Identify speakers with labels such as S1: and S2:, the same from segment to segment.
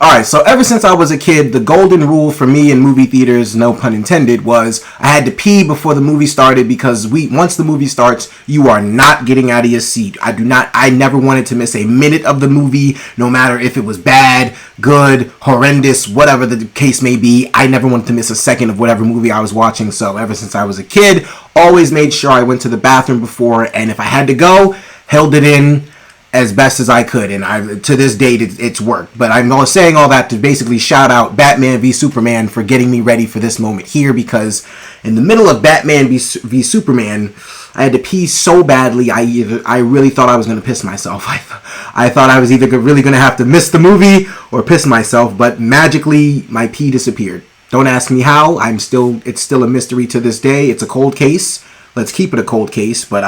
S1: Alright, so ever since I was a kid, the golden rule for me in movie theaters, no pun intended, was I had to pee before the movie started because once the movie starts, you are not getting out of your seat. I never wanted to miss a minute of the movie, no matter if it was bad, good, horrendous, whatever the case may be. I never wanted to miss a second of whatever movie I was watching, so ever since I was a kid, always made sure I went to the bathroom before, and if I had to go, held it in as best as I could, and to this date it's worked. But I'm saying all that to basically shout out Batman v Superman for getting me ready for this moment here, because in the middle of Batman v Superman, I had to pee so badly I really thought I was going to piss myself. I thought I was either really going to have to miss the movie or piss myself, but magically my pee disappeared. Don't ask me how. It's still a mystery to this day. It's a cold case. Let's keep it a cold case, but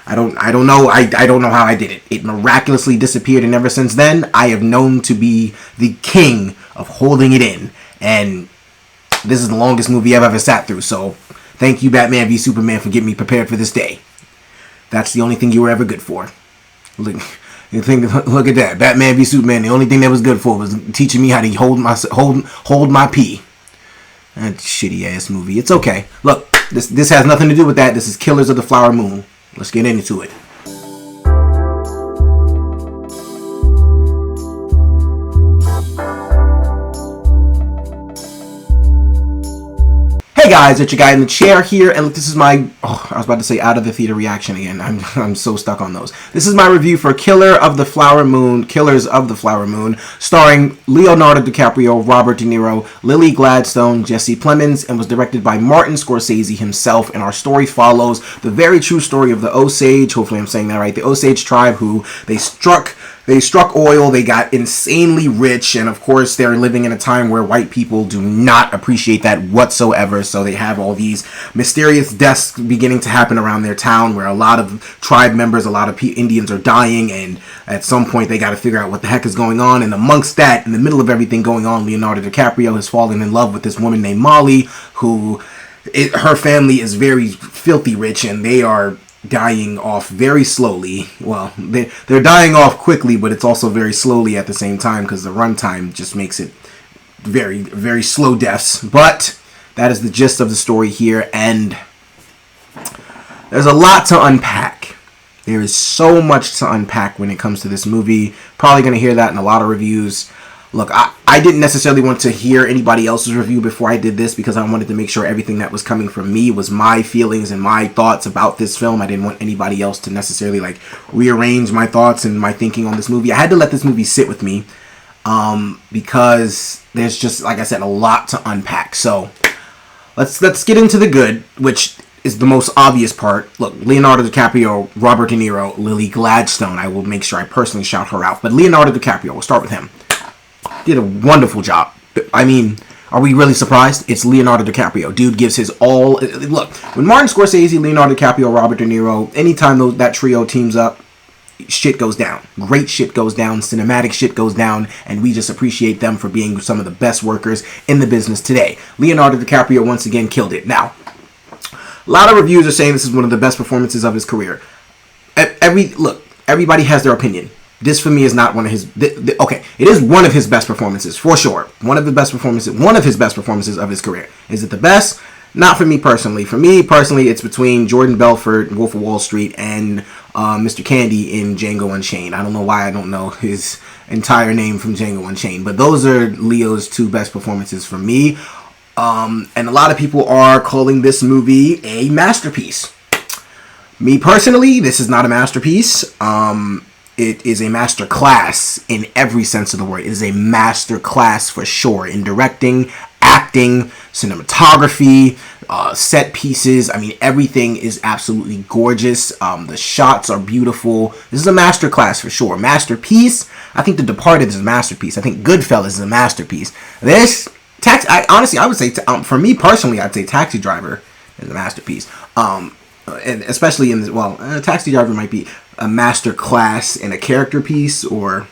S1: I don't know. I don't know how I did it. It miraculously disappeared, and ever since then, I have known to be the king of holding it in. And this is the longest movie I've ever sat through. So, thank you, Batman v Superman, for getting me prepared for this day. That's the only thing you were ever good for. Look at that, Batman v Superman. The only thing that was good for was teaching me how to hold my pee. That shitty ass movie. It's okay. Look, this has nothing to do with that. This is Killers of the Flower Moon. Let's get into it. Hey guys, it's your guy in the chair here, and this is my, I was about to say out of the theater reaction again. I'm so stuck on those. This is my review for Killers of the Flower Moon, starring Leonardo DiCaprio, Robert De Niro, Lily Gladstone, Jesse Plemons, and was directed by Martin Scorsese himself. And our story follows the very true story of the Osage, hopefully I'm saying that right, the Osage tribe, who they struck oil, they got insanely rich, and of course they're living in a time where white people do not appreciate that whatsoever, so they have all these mysterious deaths beginning to happen around their town where a lot of tribe members, a lot of Indians are dying, and at some point they got to figure out what the heck is going on. And amongst that, in the middle of everything going on, Leonardo DiCaprio has fallen in love with this woman named Molly, her family is very filthy rich, and they are dying off very slowly. Well, they're dying off quickly, but it's also very slowly at the same time because the runtime just makes it very, very slow deaths. But that is the gist of the story here, and there's a lot to unpack. There is so much to unpack when it comes to this movie. Probably going to hear that in a lot of reviews. Look, I didn't necessarily want to hear anybody else's review before I did this because I wanted to make sure everything that was coming from me was my feelings and my thoughts about this film. I didn't want anybody else to necessarily rearrange my thoughts and my thinking on this movie. I had to let this movie sit with me because there's just, like I said, a lot to unpack. So let's get into the good, which is the most obvious part. Look, Leonardo DiCaprio, Robert De Niro, Lily Gladstone. I will make sure I personally shout her out. But Leonardo DiCaprio, we'll start with him. Did a wonderful job. I mean, are we really surprised? It's Leonardo DiCaprio. Dude gives his all. Look, when Martin Scorsese, Leonardo DiCaprio, Robert De Niro, anytime that trio teams up, shit goes down. Great shit goes down. Cinematic shit goes down. And we just appreciate them for being some of the best workers in the business today. Leonardo DiCaprio once again killed it. Now, a lot of reviews are saying this is one of the best performances of his career. Everybody has their opinion. This for me is not one of his. Okay, it is one of his best performances for sure. One of his best performances of his career. Is it the best? Not for me personally. For me personally, it's between Jordan Belfort, Wolf of Wall Street, and Mr. Candy in Django Unchained. I don't know why I don't know his entire name from Django Unchained, but those are Leo's two best performances for me. And a lot of people are calling this movie a masterpiece. Me personally, this is not a masterpiece. It is a master class in every sense of the word. It is a master class for sure in directing, acting, cinematography, set pieces. I mean, everything is absolutely gorgeous. The shots are beautiful. This is a master class for sure. Masterpiece. I think The Departed is a masterpiece. I think Goodfellas is a masterpiece. I would say, for me personally, I'd say Taxi Driver is a masterpiece. And especially in Taxi Driver might be a master class in a character piece, or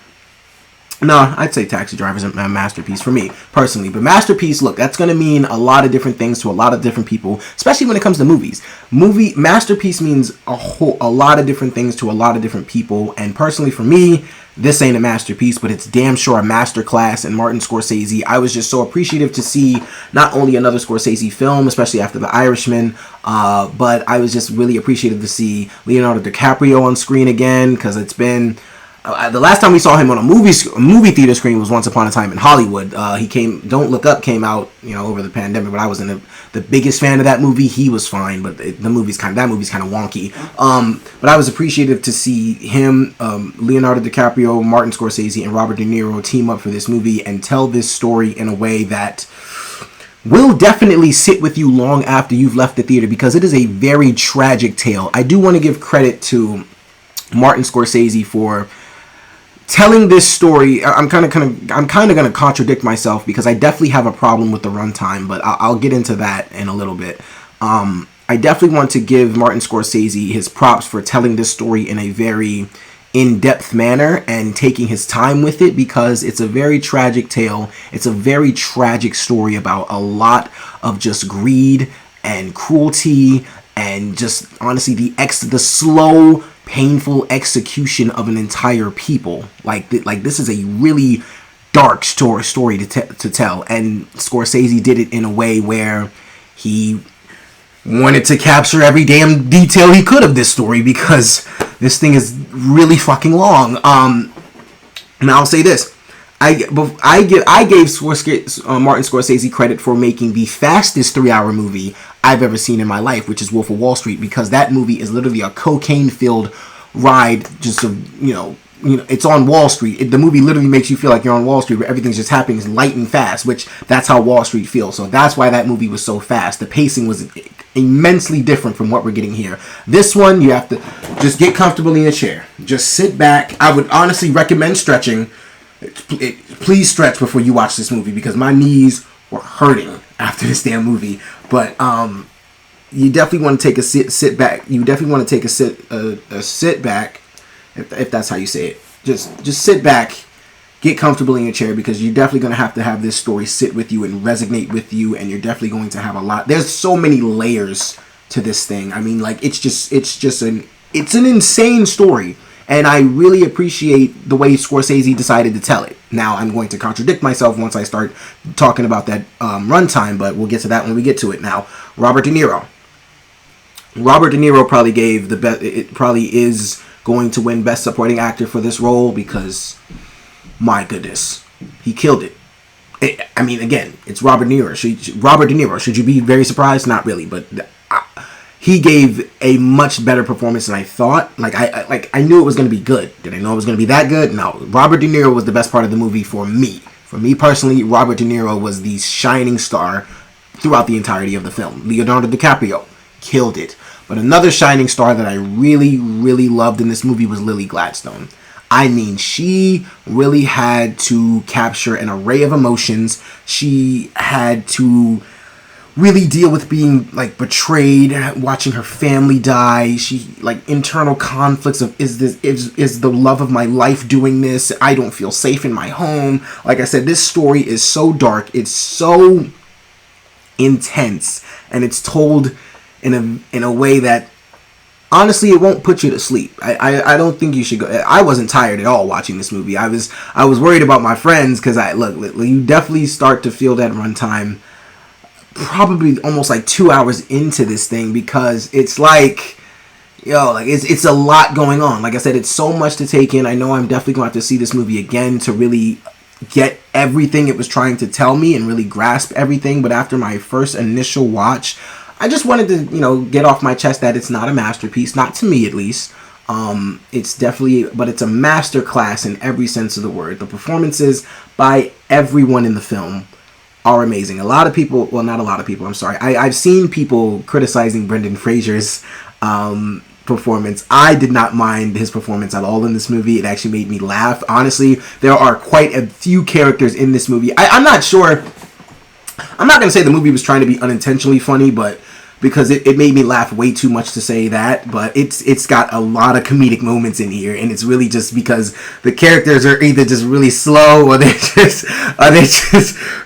S1: no, I'd say Taxi Driver is a masterpiece for me personally. But masterpiece, look, that's going to mean a lot of different things to a lot of different people, especially when it comes to movies. Masterpiece means a lot of different things to a lot of different people, and personally for me, this ain't a masterpiece, but it's damn sure a masterclass in Martin Scorsese. I was just so appreciative to see not only another Scorsese film, especially after The Irishman, but I was just really appreciative to see Leonardo DiCaprio on screen again, because it's been... the last time we saw him on a movie theater screen was Once Upon a Time in Hollywood. Don't Look Up came out, over the pandemic, but I wasn't the biggest fan of that movie. He was fine, but that movie's kind of wonky. But I was appreciative to see him, Leonardo DiCaprio, Martin Scorsese, and Robert De Niro team up for this movie and tell this story in a way that will definitely sit with you long after you've left the theater, because it is a very tragic tale. I do want to give credit to Martin Scorsese for telling this story. I'm kind of going to contradict myself, because I definitely have a problem with the runtime, but I'll get into that in a little bit. I definitely want to give Martin Scorsese his props for telling this story in a very in-depth manner and taking his time with it, because it's a very tragic tale. It's a very tragic story about a lot of just greed and cruelty and just honestly the slow, painful execution of an entire people. Like this is a really dark story to tell, and Scorsese did it in a way where he wanted to capture every damn detail he could of this story, because this thing is really fucking long. And I'll say this: I gave Martin Scorsese credit for making the fastest 3-hour movie I've ever seen in my life, which is Wolf of Wall Street, because that movie is literally a cocaine-filled ride. It's on Wall Street. The movie literally makes you feel like you're on Wall Street, where everything's just happening light and fast, which that's how Wall Street feels. So that's why that movie was so fast. The pacing was immensely different from what we're getting here. This one, you have to just get comfortable in your chair. Just sit back. I would honestly recommend stretching. Please stretch before you watch this movie, because my knees were hurting after this damn movie. But you definitely want to take a sit back. You definitely want to take a sit back, if that's how you say it. Just sit back, get comfortable in your chair, because you're definitely going to have this story sit with you and resonate with you, and you're definitely going to have a lot. There's so many layers to this thing. I mean, like, it's an insane story, and I really appreciate the way Scorsese decided to tell it. Now, I'm going to contradict myself once I start talking about that runtime, but we'll get to that when we get to it. Now, Robert De Niro. Robert De Niro probably gave the best. It probably is going to win Best Supporting Actor for this role, because, my goodness, he killed it. I mean, again, it's Robert De Niro. Should you be very surprised? Not really, but he gave a much better performance than I thought. I knew it was going to be good. Did I know it was going to be that good? No. Robert De Niro was the best part of the movie for me. For me personally, Robert De Niro was the shining star throughout the entirety of the film. Leonardo DiCaprio killed it. But another shining star that I really, really loved in this movie was Lily Gladstone. I mean, she really had to capture an array of emotions. She had to really deal with being, like, betrayed, watching her family die. She, like, internal conflicts of, is the love of my life doing this? I don't feel safe in my home. Like I said, this story is so dark. It's so intense, and it's told in a way that, honestly, it won't put you to sleep. I don't think you should go. I wasn't tired at all watching this movie. I was worried about my friends, because you definitely start to feel that runtime probably almost like 2 hours into this thing, because it's like, it's a lot going on. Like I said, it's so much to take in. I know I'm definitely going to have to see this movie again to really get everything it was trying to tell me and really grasp everything. But after my first initial watch, I just wanted to, get off my chest that it's not a masterpiece, not to me at least. It's definitely, but it's a masterclass in every sense of the word. The performances by everyone in the film are amazing. A lot of people, well, not a lot of people, I'm sorry. I've seen people criticizing Brendan Fraser's performance. I did not mind his performance at all in this movie. It actually made me laugh. Honestly, there are quite a few characters in this movie. I'm not sure. I'm not going to say the movie was trying to be unintentionally funny, but because it made me laugh way too much to say that, but it's got a lot of comedic moments in here, and it's really just because the characters are either just really slow or they just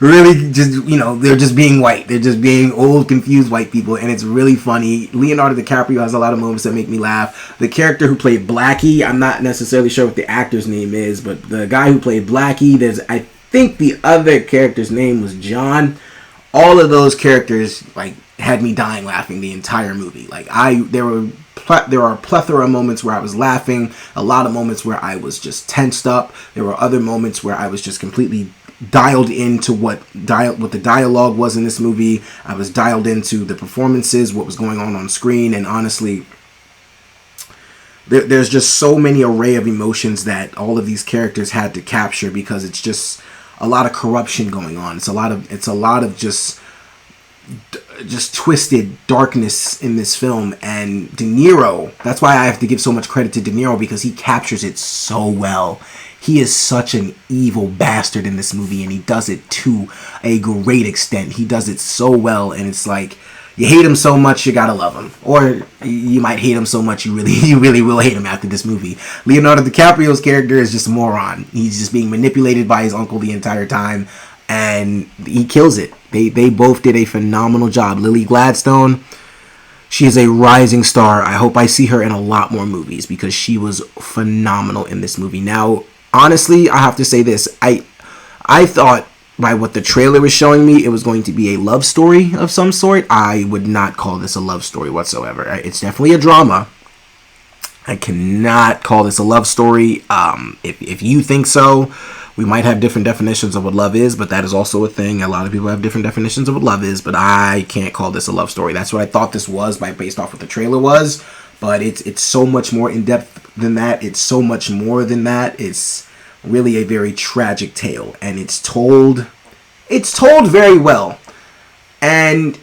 S1: really just, you know, they're just being white. They're just being old, confused white people, and it's really funny. Leonardo DiCaprio has a lot of moments that make me laugh. The character who played Blackie, I'm not necessarily sure what the actor's name is, but the guy who played Blackie, I think the other character's name was John. All of those characters, like, had me dying laughing the entire movie. Like, there are a plethora of moments where I was laughing, a lot of moments where I was just tensed up. There were other moments where I was just completely dialed into what the dialogue was in this movie. I was dialed into the performances, what was going on screen, and honestly, there's just so many array of emotions that all of these characters had to capture, because it's just a lot of corruption going on. It's a lot of just twisted darkness in this film. And De Niro, that's why I have to give so much credit to De Niro, because he captures it so well. He is such an evil bastard in this movie, and he does it to a great extent. He does it so well, and it's like, you hate him so much, you gotta love him. Or you might hate him so much, you really will hate him after this movie. Leonardo DiCaprio's character is just a moron. He's just being manipulated by his uncle the entire time, and he kills it. They both did a phenomenal job. Lily Gladstone, she is a rising star. I hope I see her in a lot more movies, because she was phenomenal in this movie. Now, honestly, I have to say this. I thought, by what the trailer was showing me, it was going to be a love story of some sort. I would not call this a love story whatsoever. It's definitely a drama. I cannot call this a love story. If you think so, we might have different definitions of what love is, but that is also a thing. A lot of people have different definitions of what love is, but I can't call this a love story. That's what I thought this was based off what the trailer was, but it's so much more in-depth than that. It's so much more than that. It's really a very tragic tale, and it's told very well. And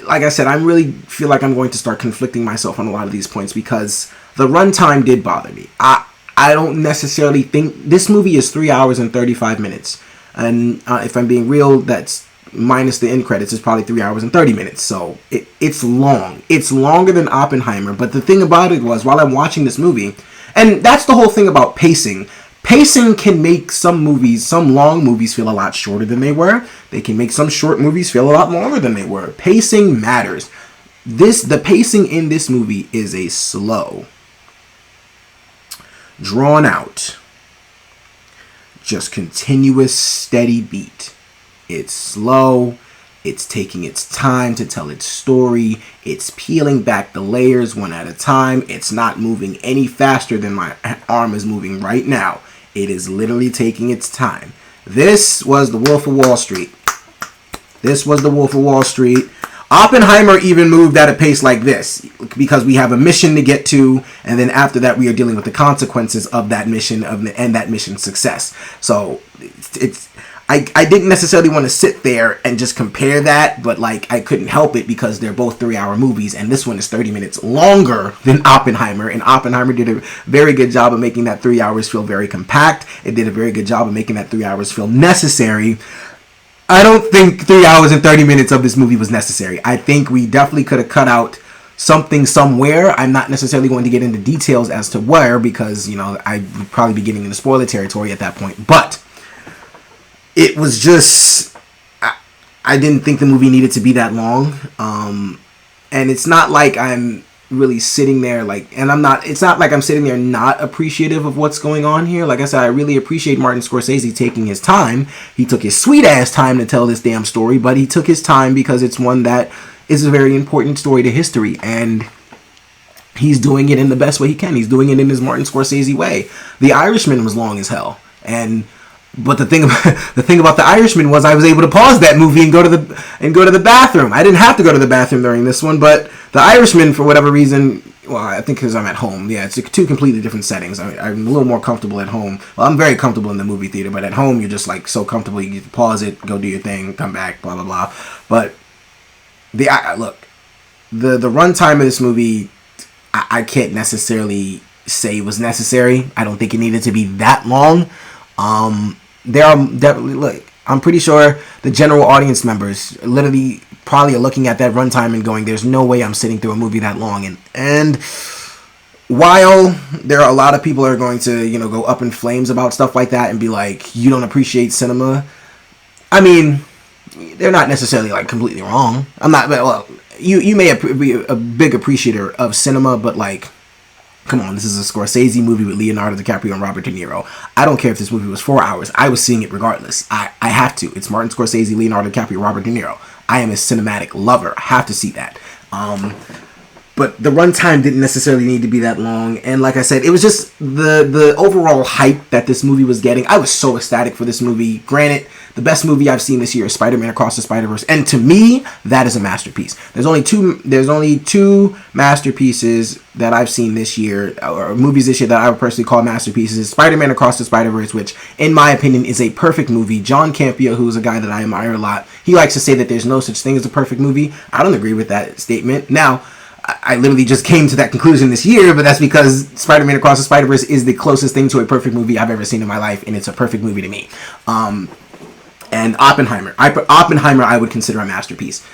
S1: like I said, I really feel like I'm going to start conflicting myself on a lot of these points, because the runtime did bother me. I don't necessarily think this movie is 3 hours and 35 minutes, and if I'm being real, that's minus the end credits, is probably 3 hours and 30 minutes. So it's long. It's longer than Oppenheimer. But the thing about it was, while I'm watching this movie, and that's the whole thing about pacing. Pacing can make some long movies feel a lot shorter than they were. They can make some short movies feel a lot longer than they were. Pacing matters. The pacing in this movie is a slow, drawn out, just continuous, steady beat. It's slow. It's taking its time to tell its story. It's peeling back the layers one at a time. It's not moving any faster than my arm is moving right now. It is literally taking its time. This was The Wolf of Wall Street. This was The Wolf of Wall Street. Oppenheimer even moved at a pace like this, because we have a mission to get to, and then after that we are dealing with the consequences of that mission and that mission's success. So I didn't necessarily want to sit there and just compare that, but like I couldn't help it, because they're both 3-hour movies, and this one is 30 minutes longer than Oppenheimer, and Oppenheimer did a very good job of making that 3 hours feel very compact. It did a very good job of making that 3 hours feel necessary. I don't think 3 hours and 30 minutes of this movie was necessary. I think we definitely could have cut out something somewhere. I'm not necessarily going to get into details as to where, because, you know, I would probably be getting into spoiler territory at that point, but it was just, I didn't think the movie needed to be that long. And it's not like I'm really sitting there it's not like I'm sitting there not appreciative of what's going on here. Like I said, I really appreciate Martin Scorsese taking his time. He took his sweet ass time to tell this damn story, but he took his time because it's one that is a very important story to history, and he's doing it in the best way he can. He's doing it in his Martin Scorsese way. The Irishman was long as hell, but the thing about The Irishman was I was able to pause that movie and go to the bathroom. I didn't have to go to the bathroom during this one, but The Irishman, for whatever reason, well, I think because I'm at home. Yeah, it's two completely different settings. I'm a little more comfortable at home. Well, I'm very comfortable in the movie theater, but at home you're just like so comfortable. You can pause it, go do your thing, come back, blah blah blah. But the runtime of this movie, I can't necessarily say was necessary. I don't think it needed to be that long. There are definitely, look, I'm pretty sure the general audience members literally probably are looking at that runtime and going, there's no way I'm sitting through a movie that long. And while there are a lot of people that are going to, go up in flames about stuff like that and be like, you don't appreciate cinema, I mean, they're not necessarily like completely wrong. I'm not, well, you may be a big appreciator of cinema, but like, come on, this is a Scorsese movie with Leonardo DiCaprio and Robert De Niro. I don't care if this movie was 4 hours. I was seeing it regardless. I have to. It's Martin Scorsese, Leonardo DiCaprio, Robert De Niro. I am a cinematic lover. I have to see that. But the runtime didn't necessarily need to be that long. And like I said, it was just the overall hype that this movie was getting. I was so ecstatic for this movie. Granted, the best movie I've seen this year is Spider-Man Across the Spider-Verse. And to me, that is a masterpiece. There's only two masterpieces that I've seen this year, or movies this year that I would personally call masterpieces. Spider-Man Across the Spider-Verse, which in my opinion is a perfect movie. John Campea, who's a guy that I admire a lot, he likes to say that there's no such thing as a perfect movie. I don't agree with that statement. Now, I literally just came to that conclusion this year, but that's because Spider-Man Across the Spider-Verse is the closest thing to a perfect movie I've ever seen in my life, and it's a perfect movie to me. And Oppenheimer. Oppenheimer I would consider a masterpiece.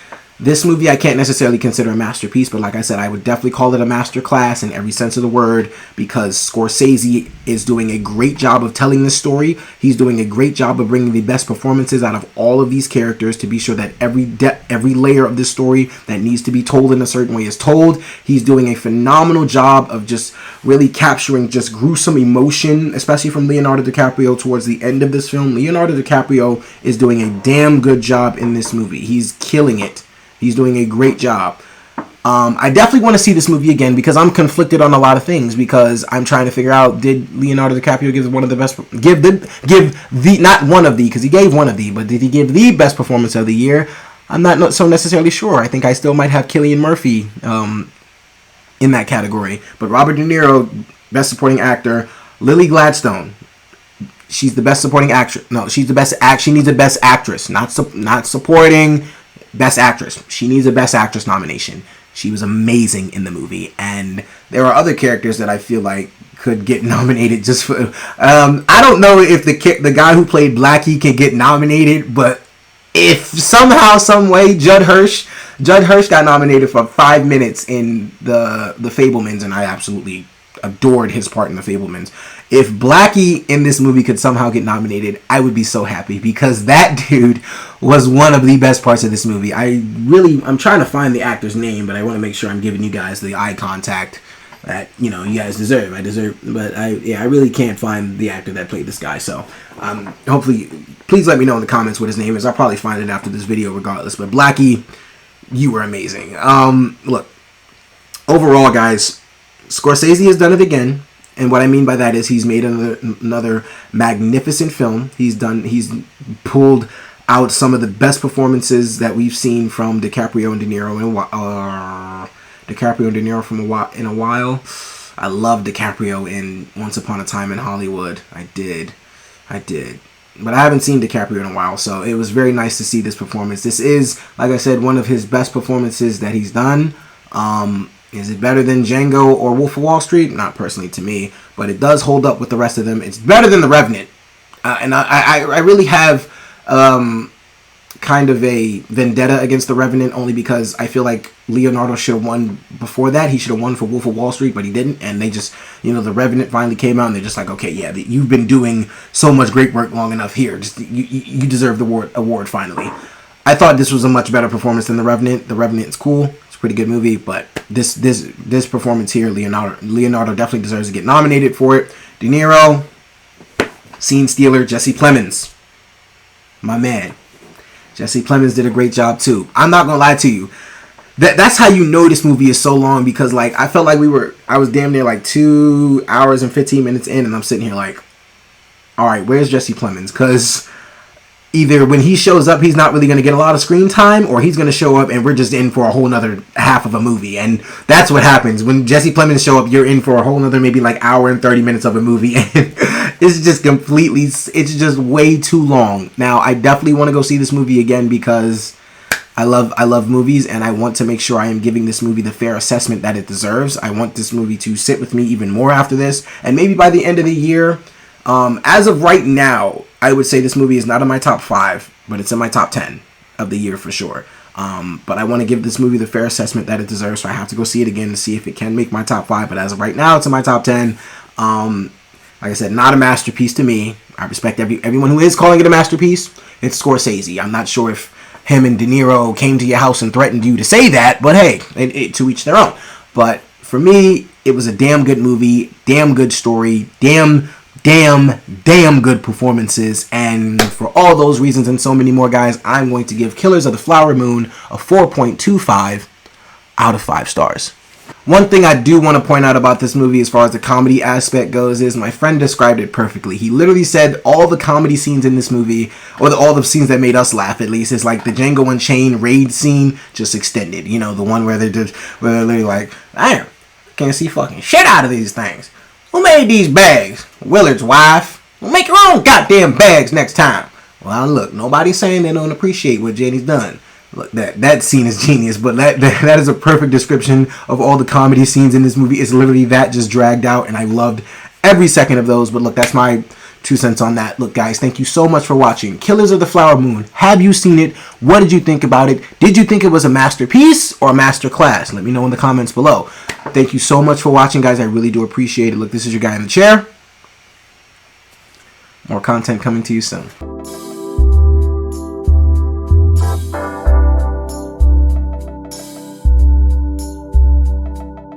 S1: This movie I can't necessarily consider a masterpiece, but like I said, I would definitely call it a masterclass in every sense of the word, because Scorsese is doing a great job of telling this story. He's doing a great job of bringing the best performances out of all of these characters to be sure that every layer of this story that needs to be told in a certain way is told. He's doing a phenomenal job of just really capturing just gruesome emotion, especially from Leonardo DiCaprio towards the end of this film. Leonardo DiCaprio is doing a damn good job in this movie. He's killing it. He's doing a great job. I definitely want to see this movie again because I'm conflicted on a lot of things, because I'm trying to figure out, did Leonardo DiCaprio give one of the best, not one of the, because he gave one of the, but did he give the best performance of the year? I'm not so necessarily sure. I think I still might have Cillian Murphy in that category. But Robert De Niro, best supporting actor. Lily Gladstone, she's the best supporting actress. No, she's the best she needs a best actress, not supporting. Best actress. She needs a best actress nomination. She was amazing in the movie, and there are other characters that I feel like could get nominated just for. I don't know if the guy who played Blackie can get nominated, but if somehow, some way, Judd Hirsch got nominated for 5 minutes in the Fabelmans, and I absolutely adored his part in the Fabelmans. If Blackie in this movie could somehow get nominated, I would be so happy, because that dude was one of the best parts of this movie. I'm trying to find the actor's name, but I want to make sure I'm giving you guys the eye contact that, you guys deserve. But I really can't find the actor that played this guy. So, hopefully, please let me know in the comments what his name is. I'll probably find it after this video regardless. But Blackie, you were amazing. Look, overall, guys, Scorsese has done it again. And what I mean by that is he's made another magnificent film. He's pulled out some of the best performances that we've seen from DiCaprio and De Niro in a while. I love DiCaprio in Once Upon a Time in Hollywood. I did. But I haven't seen DiCaprio in a while, so it was very nice to see this performance. This is, like I said, one of his best performances that he's done. Is it better than Django or Wolf of Wall Street? Not personally to me, but it does hold up with the rest of them. It's better than The Revenant. And I really have kind of a vendetta against The Revenant, only because I feel like Leonardo should have won before that. He should have won for Wolf of Wall Street, but he didn't. And they just, The Revenant finally came out, and they're just like, okay, yeah, you've been doing so much great work long enough here. Just you deserve the award finally. I thought this was a much better performance than The Revenant. The Revenant is cool. Pretty good movie, but this performance here, Leonardo definitely deserves to get nominated for it. De Niro, scene stealer, Jesse Plemons, my man. Jesse Plemons did a great job too. I'm not gonna lie to you, that's how you know this movie is so long, because like I felt like I was damn near like 2 hours and 15 minutes in, and I'm sitting here like, all right, where's Jesse Plemons? Because either when he shows up, he's not really going to get a lot of screen time, or he's going to show up and we're just in for a whole nother half of a movie. And that's what happens. When Jesse Plemons show up, you're in for a whole nother maybe like hour and 30 minutes of a movie. And it's just way too long. Now, I definitely want to go see this movie again, because I love movies, and I want to make sure I am giving this movie the fair assessment that it deserves. I want this movie to sit with me even more after this. And maybe by the end of the year, as of right now, I would say this movie is not in my top 5, but it's in my top 10 of the year for sure. But I want to give this movie the fair assessment that it deserves, so I have to go see it again to see if it can make my top 5. But as of right now, it's in my top 10. Like I said, not a masterpiece to me. I respect everyone who is calling it a masterpiece. It's Scorsese. I'm not sure if him and De Niro came to your house and threatened you to say that, but hey, to each their own. But for me, it was a damn good movie, damn good story, damn good performances, and for all those reasons and so many more, guys, I'm going to give Killers of the Flower Moon a 4.25 out of 5 stars. One thing I do want to point out about this movie as far as the comedy aspect goes is my friend described it perfectly. He literally said all the comedy scenes in this movie, or all the scenes that made us laugh at least, is like the Django Unchained raid scene just extended. You know, the one where they're literally like, damn, can't see fucking shit out of these things. Who made these bags? Willard's wife. Well, make your own goddamn bags next time. Well, look, nobody's saying they don't appreciate what Jenny's done. Look, that scene is genius, but that is a perfect description of all the comedy scenes in this movie. It's literally that just dragged out, and I loved every second of those. But look, that's my 2 cents on that. Look, guys, thank you so much for watching Killers of the Flower Moon. Have you seen it? What did you think about it? Did you think it was a masterpiece or a masterclass? Let me know in the comments below. Thank you so much for watching, guys. I really do appreciate it. Look, this is your guy in the chair. More content coming to you soon.